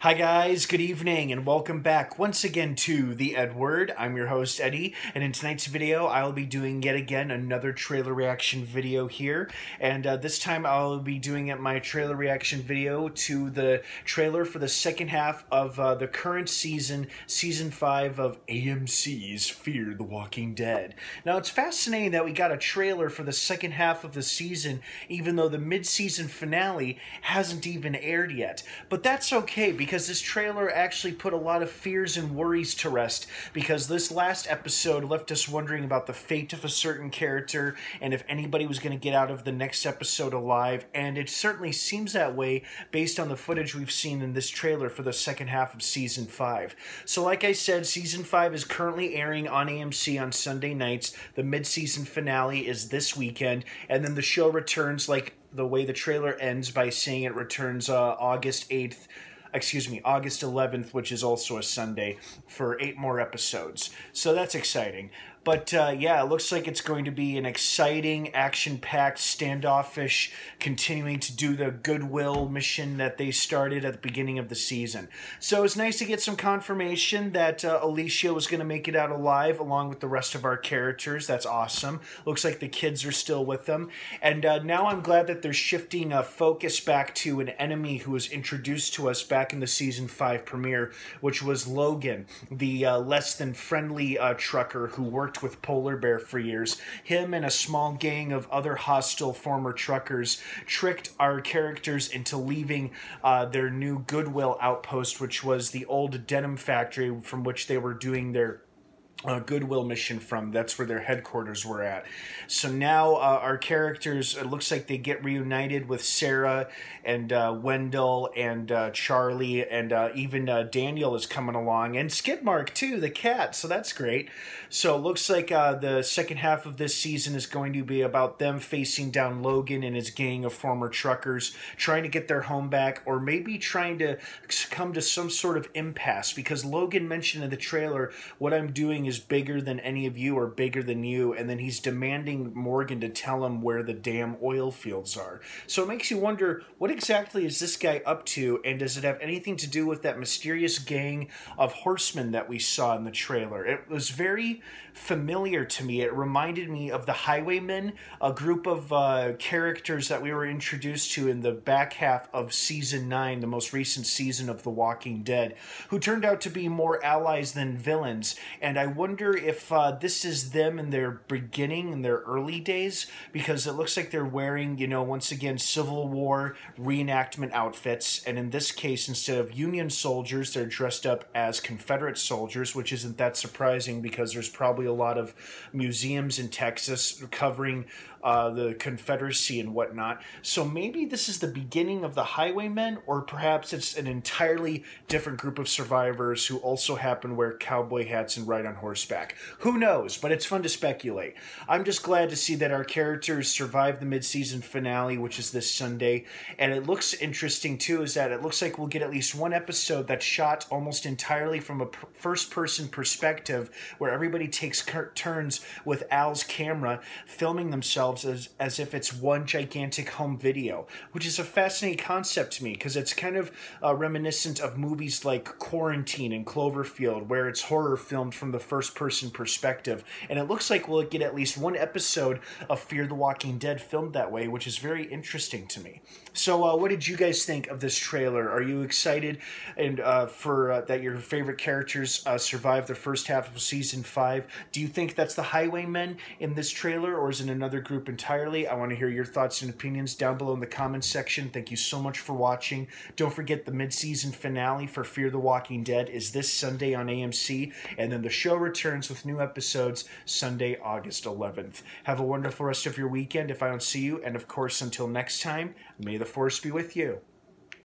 Hi guys, good evening, and welcome back once again to the EdWord. I'm your host, Eddie, and in tonight's video, I'll be doing yet again another trailer reaction video here. And this time, I'll be doing my trailer reaction video to the trailer for the second half of the current season, Season 5 of AMC's Fear the Walking Dead. Now, it's fascinating that we got a trailer for the second half of the season, even though the mid-season finale hasn't even aired yet. But that's okay, because this trailer actually put a lot of fears and worries to rest, because this last episode left us wondering about the fate of a certain character and if anybody was going to get out of the next episode alive, and it certainly seems that way based on the footage we've seen in this trailer for the second half of Season 5. So like I said, Season 5 is currently airing on AMC on Sunday nights. The mid-season finale is this weekend, and then the show returns like the way the trailer ends by saying it returns August 11th, which is also a Sunday, for 8 more episodes. So that's exciting. But yeah, it looks like it's going to be an exciting, action-packed, standoffish, continuing to do the goodwill mission that they started at the beginning of the season. So it's nice to get some confirmation that Alicia was going to make it out alive along with the rest of our characters. That's awesome. Looks like the kids are still with them. And now I'm glad that they're shifting focus back to an enemy who was introduced to us back in the Season 5 premiere, which was Logan, the less-than-friendly trucker who worked with Polar Bear for years. Him and a small gang of other hostile former truckers tricked our characters into leaving their new Goodwill outpost, which was the old denim factory from which they were doing their Goodwill mission from. That's where their headquarters were at. So now our characters, it looks like they get reunited with Sarah and Wendell and Charlie, and even Daniel is coming along, and Skidmark too, the cat, so that's great. So it looks like the second half of this season is going to be about them facing down Logan and his gang of former truckers, trying to get their home back, or maybe trying to come to some sort of impasse, because Logan mentioned in the trailer, what I'm doing is bigger than any of you or bigger than you, and then he's demanding Morgan to tell him where the damn oil fields are. So it makes you wonder, what exactly is this guy up to, and does it have anything to do with that mysterious gang of horsemen that we saw in the trailer? It was very familiar to me. It reminded me of the Highwaymen, a group of characters that we were introduced to in the back half of Season 9, the most recent season of The Walking Dead, who turned out to be more allies than villains. And I wonder if this is them in their beginning, in their early days, because it looks like they're wearing, you know, once again, Civil War reenactment outfits. And in this case, instead of Union soldiers, they're dressed up as Confederate soldiers, which isn't that surprising because there's probably a lot of museums in Texas covering the Confederacy and whatnot. So maybe this is the beginning of the Highwaymen, or perhaps it's an entirely different group of survivors who also happen to wear cowboy hats and ride on horseback. Who knows? But it's fun to speculate. I'm just glad to see that our characters survived the mid-season finale, which is this Sunday. And it looks interesting too, is that it looks like we'll get at least one episode that's shot almost entirely from a first-person perspective, where everybody takes turns with Al's camera filming themselves as if it's one gigantic home video, which is a fascinating concept to me, because it's kind of reminiscent of movies like Quarantine and Cloverfield, where it's horror filmed from the first-person perspective. And it looks like we'll get at least one episode of Fear the Walking Dead filmed that way, which is very interesting to me. So what did you guys think of this trailer? Are you excited and for that your favorite characters survived the first half of Season 5? Do you think that's the Highwaymen in this trailer, or is it another group entirely? I want to hear your thoughts and opinions down below in the comments section. Thank you so much for watching. Don't forget the mid-season finale for Fear the Walking Dead is this Sunday on AMC, and then the show returns with new episodes Sunday, August 11th. Have a wonderful rest of your weekend if I don't see you, and of course, until next time, may the Force be with you.